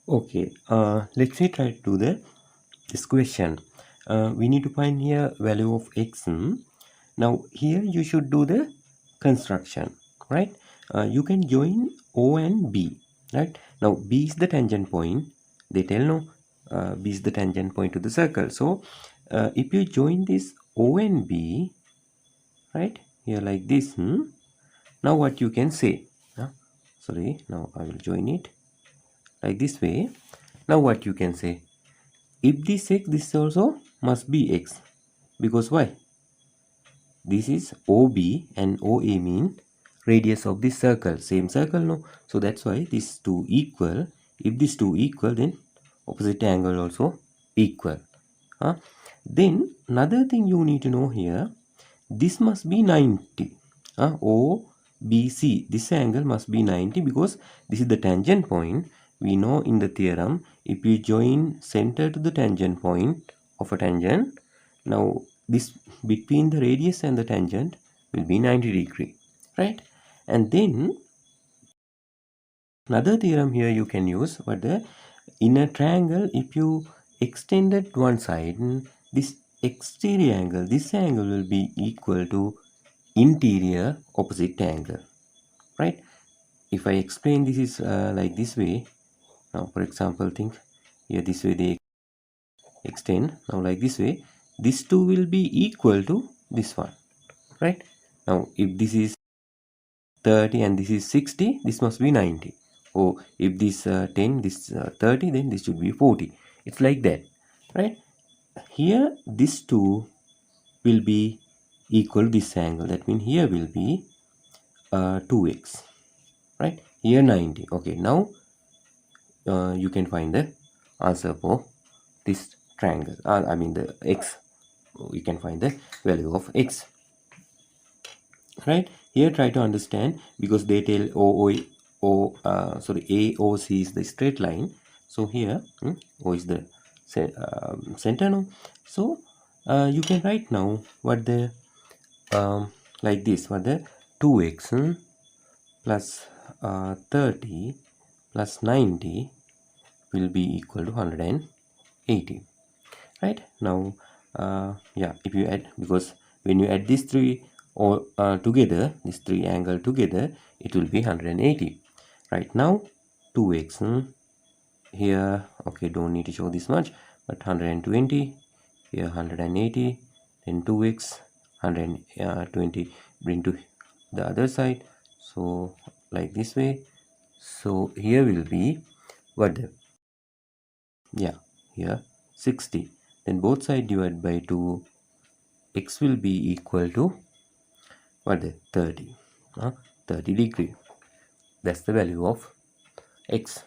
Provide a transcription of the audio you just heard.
Okay, let's say try to do this question. We need to find here value of x. Now here you should do the construction, right? You can join O and B, right? Now B is the tangent point. They tell no, B is the tangent point to the circle. So if you join this O and B, right here like this, now what you can say? Sorry, now I will join it like this way. Now what you can say? If this x, this also must be x, because why? This is OB and OA mean radius of this circle, same circle, no? So that's why these two equal. If these two equal, then opposite angle also equal. Then another thing you need to know here, this must be 90. OBC, this angle must be 90 because this is the tangent point. We know in the theorem, if you join center to the tangent point of a tangent, now this between the radius and the tangent will be 90 degree, right? And then another theorem here you can use, but in a triangle, if you extended one side, this exterior angle, this angle will be equal to interior opposite angle, right? If I explain this is like this way, now for example, think here this way they extend, now like this way, this two will be equal to this one, right? Now if this is 30 and this is 60, this must be 90. Or if this 10, this 30, then this should be 40. It's like that, right? Here this two will be equal this angle. That means here will be 2x, right? Here 90. Okay, now you can find the answer for this triangle. I mean the x. You can find the value of x, right? Here try to understand, because they tell AOC is the straight line. So here O is the center now. So you can write now what the like this, what the 2x plus 30 plus 90 will be equal to 180, right? Now yeah, if you add, because when you add these three or together, these three angle together, it will be 180. Right now 2x here, okay, don't need to show this much, but 120 here, 180, then 2x 120 bring to the other side, so like this way. So here will be what the, yeah, here 60, then both side divide by 2, x will be equal to what the 30 30 degree. That's the value of x.